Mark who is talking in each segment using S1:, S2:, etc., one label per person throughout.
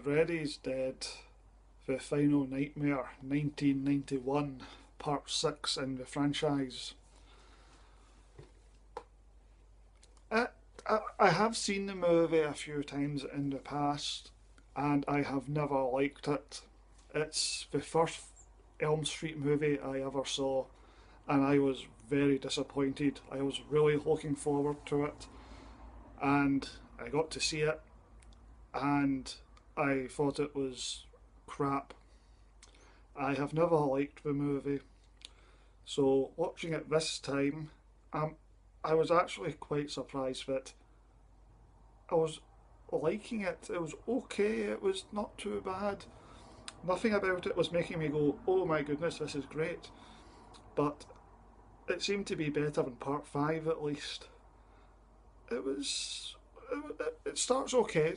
S1: Freddy's Dead, The Final Nightmare, 1991, Part 6 in the franchise. I, I have seen the movie a few times in the past and I have never liked it. It's the first Elm Street movie I ever saw and I was very disappointed. I was really looking forward to it and I got to see it and I thought it was crap. I have never liked the movie, so watching it this time, um, I was actually quite surprised that I was liking it. It was okay, it was not too bad. Nothing about it was making me go, oh my goodness, this is great. But it seemed to be better than part 5 at least. It was. It starts okay.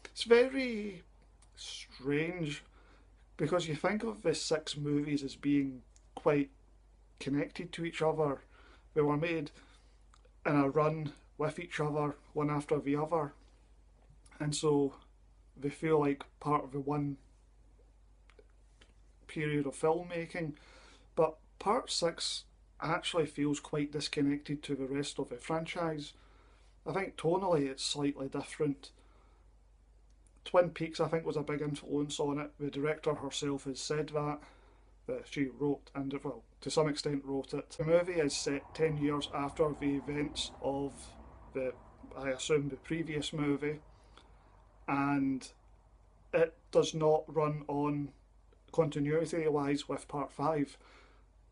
S1: It's very strange because you think of the 6 movies as being quite connected to each other. They were made in a run with each other, one after the other, and so they feel like part of the one period of filmmaking. But part 6 actually feels quite disconnected to the rest of the franchise. I think tonally it's slightly different. Twin Peaks, I think, was a big influence on it. The director herself has said that she wrote and, well, to some extent wrote it. The movie is set 10 years after the events of the, I assume, the previous movie, and it does not run on continuity wise with part 5.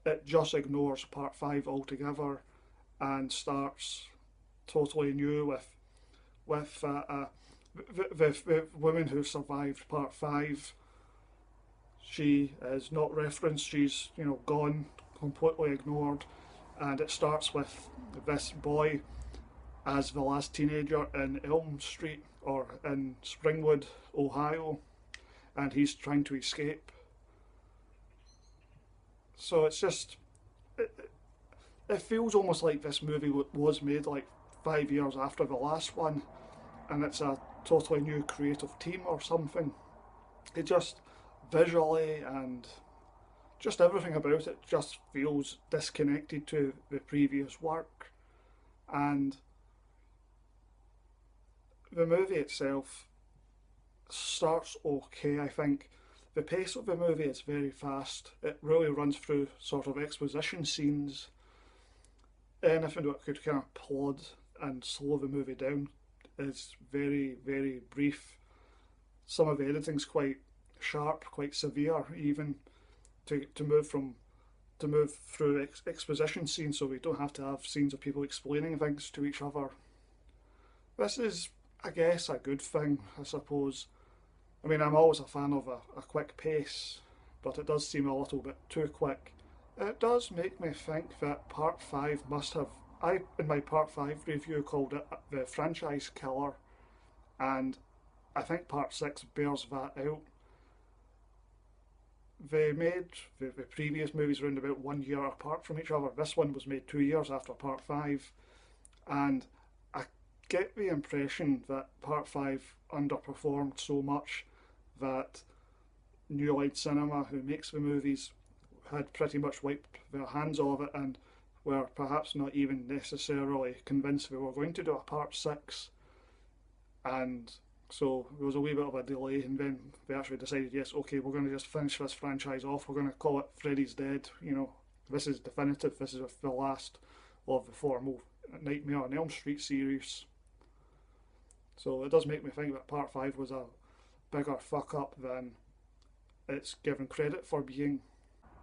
S1: It just ignores part 5 altogether and starts totally new with the woman who survived part 5. She is not referenced, she's gone, completely ignored, and it starts with this boy as the last teenager in Elm Street or in Springwood, Ohio, and he's trying to escape. So it's just it feels almost like this movie was made like 5 years after the last one, and it's a totally new creative team or something. It just visually and just everything about it just feels disconnected to the previous work. And the movie itself starts okay, I think. The pace of the movie is very fast. It really runs through sort of exposition scenes. Anything that could kind of plod and slow the movie down is very, very brief. Some of the editing's quite sharp, quite severe, even to move from to move through exposition scenes, so we don't have to have scenes of people explaining things to each other. This is, I guess, a good thing, I suppose. I mean, I'm always a fan of a quick pace, but it does seem a little bit too quick. It does make me think that Part 5 must have. I, in my Part 5 review, called it the franchise killer, and I think Part 6 bears that out. They made the previous movies around about 1 year apart from each other. This one was made 2 years after Part 5, and I get the impression that Part 5 underperformed so much that New Line Cinema, who makes the movies, had pretty much wiped their hands of it and were perhaps not even necessarily convinced we were going to do a Part 6. And so there was a wee bit of a delay, and then they actually decided, yes, okay, we're going to just finish this franchise off. We're going to call it Freddy's Dead. This is definitive. This is the last of the formal Nightmare on Elm Street series. So it does make me think that Part 5 was a bigger fuck up than it's given credit for being.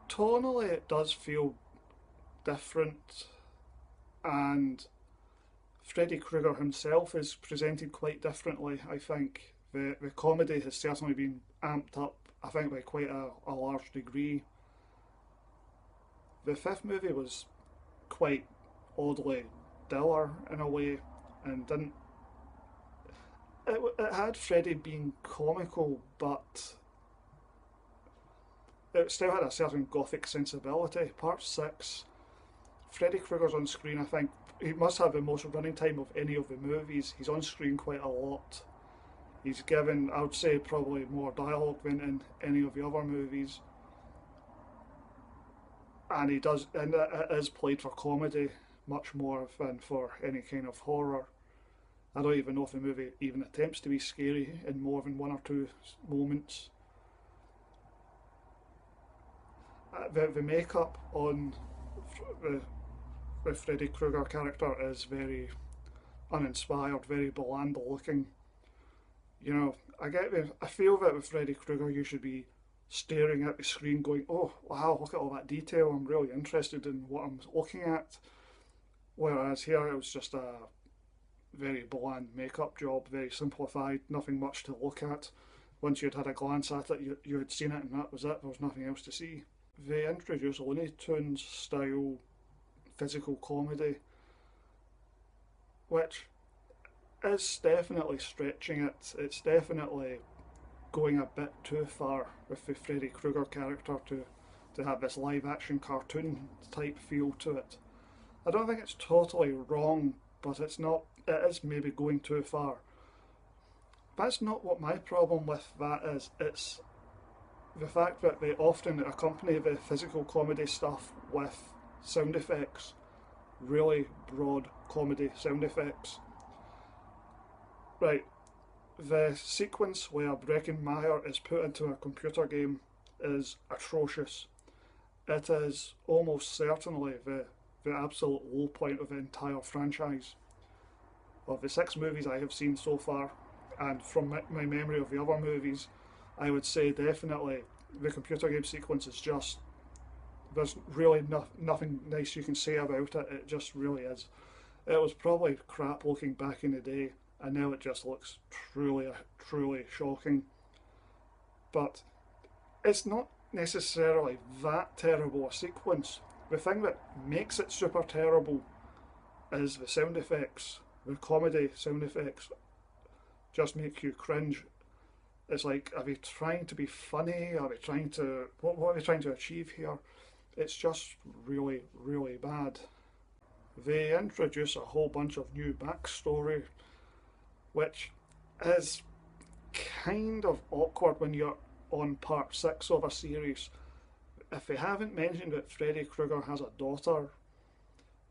S1: Tonally, it does feel different, and Freddy Krueger himself is presented quite differently, I think. The comedy has certainly been amped up, I think, by quite a large degree. The fifth movie was quite oddly dour in a way, and didn't. It had Freddy being comical, but it still had a certain gothic sensibility. Part 6, Freddy Krueger's on screen, I think. He must have the most running time of any of the movies. He's on screen quite a lot. He's given, I would say, probably more dialogue than in any of the other movies, and he does, and it is played for comedy much more than for any kind of horror. I don't even know if the movie even attempts to be scary in more than one or two moments. The makeup on the, the Freddy Krueger character is very uninspired, very bland looking. You know, I feel that with Freddy Krueger, you should be staring at the screen, going, "Oh, wow, look at all that detail! I'm really interested in what I'm looking at." Whereas here, it was just a very bland makeup job, very simplified, nothing much to look at. Once you'd had a glance at it, you had seen it, and that was it. There was nothing else to see. They introduced Looney Tunes style physical comedy, which is definitely stretching it. It's definitely going a bit too far with the Freddy Krueger character to have this live action cartoon type feel to it. I don't think it's totally wrong, but it is maybe going too far. That's not what my problem with that is. It's the fact that they often accompany the physical comedy stuff with sound effects, really broad comedy sound effects. Right, the sequence where Breckenmeyer is put into a computer game is atrocious. It is almost certainly the absolute low point of the entire franchise. Of the 6 movies I have seen so far, and from my memory of the other movies, I would say definitely the computer game sequence is just, there's really nothing nice you can say about it. It just really is. It was probably crap looking back in the day, and now it just looks truly shocking. But it's not necessarily that terrible a sequence. The thing that makes it super terrible is the sound effects. The comedy sound effects just make you cringe. It's like, are they trying to be funny? Are they trying to, what are they trying to achieve here? It's just really bad. They introduce a whole bunch of new backstory, which is kind of awkward when you're on part 6 of a series. If they haven't mentioned that Freddy Krueger has a daughter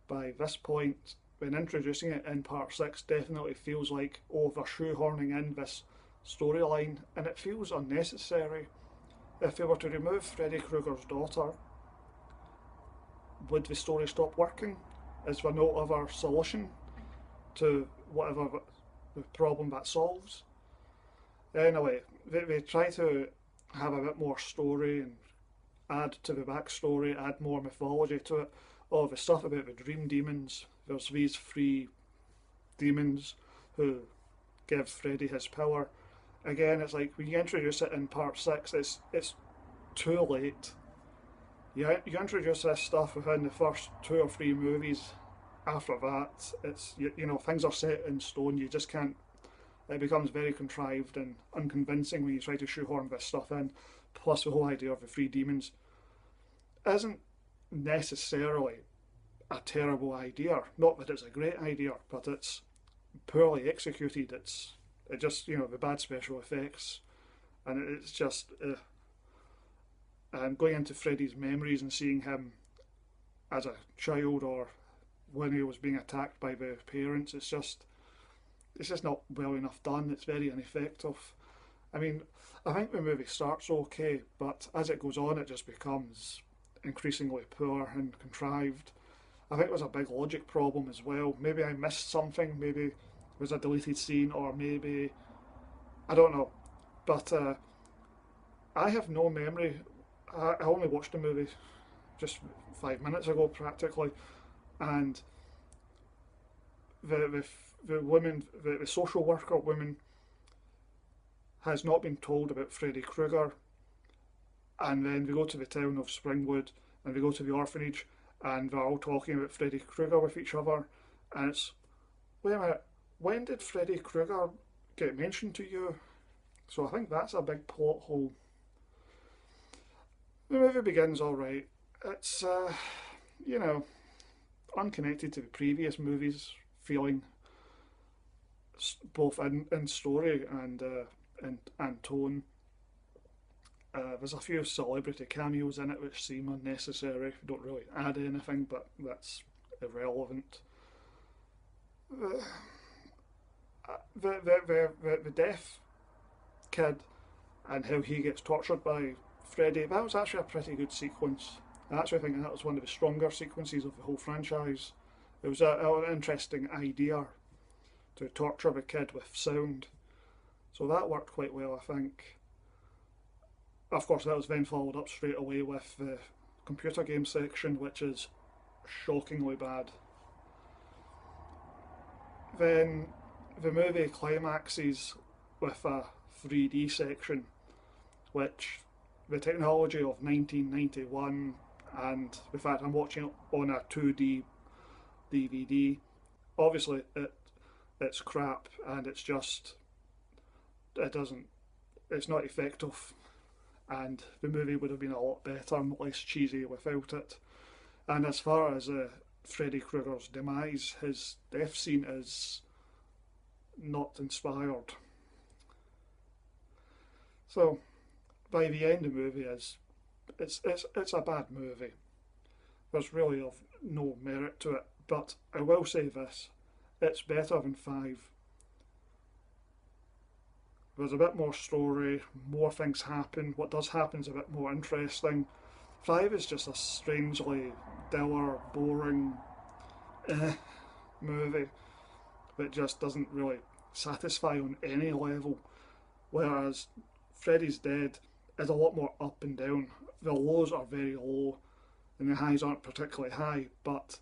S1: by this point, when introducing it in part 6 definitely feels like, oh, they're shoehorning in this storyline, and it feels unnecessary. If they were to remove Freddy Krueger's daughter, would the story stop working? Is there no other solution to whatever the problem that solves? Anyway, they try to have a bit more story and add to the backstory, add more mythology to it. Oh, the stuff about the dream demons. There's these 3 demons who give Freddy his power. Again, it's like when you introduce it in part 6, it's too late. You introduce this stuff within the first 2 or 3 movies. After that, it's things are set in stone. You just can't. It becomes very contrived and unconvincing when you try to shoehorn this stuff in. Plus, the whole idea of the 3 demons isn't necessarily a terrible idea. Not that it's a great idea, but it's poorly executed. It just the bad special effects, and it's just. And going into Freddy's memories and seeing him as a child or when he was being attacked by the parents, it's just not well enough done. It's very ineffective. I mean, I think the movie starts okay, but as it goes on, it just becomes increasingly poor and contrived. I think there's a big logic problem as well. Maybe I missed something. Maybe it was a deleted scene, or maybe I don't know. But I have no memory. I only watched the movie just 5 minutes ago, practically, and the woman, the social worker woman, has not been told about Freddy Krueger, and then we go to the town of Springwood, and we go to the orphanage, and they're all talking about Freddy Krueger with each other, and it's, wait a minute, when did Freddy Krueger get mentioned to you? So I think that's a big plot hole. The movie begins alright. It's, you know, unconnected to the previous movies, feeling both in story and tone. There's a few celebrity cameos in it which seem unnecessary, don't really add anything, but that's irrelevant. The, the deaf kid and how he gets tortured by Freddy, that was actually a pretty good sequence. I actually think that was one of the stronger sequences of the whole franchise. It was an interesting idea to torture the kid with sound, so that worked quite well, I think. Of course, that was then followed up straight away with the computer game section, which is shockingly bad. Then the movie climaxes with a 3D section, which the technology of 1991 and the fact I'm watching it on a 2D DVD, obviously it's crap and it doesn't it's not effective, and the movie would have been a lot better and less cheesy without it. And as far as Freddy Krueger's demise, his death scene is not inspired. So by the end of the movie it's a bad movie. There's really of no merit to it. But I will say this, it's better than 5. There's a bit more story, more things happen. What does happen is a bit more interesting. 5 is just a strangely dour, boring movie that just doesn't really satisfy on any level. Whereas Freddy's Dead is a lot more up and down. The lows are very low and the highs aren't particularly high, but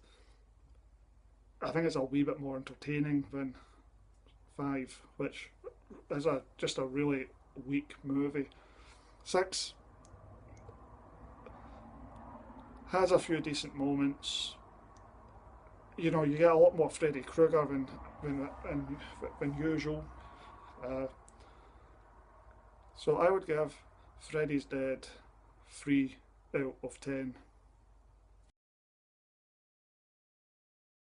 S1: I think it's a wee bit more entertaining than 5, which is just a really weak movie. 6 has a few decent moments. You know, you get a lot more Freddy Krueger than usual. Uh, so I would give Freddy's Dead 3 out of 10.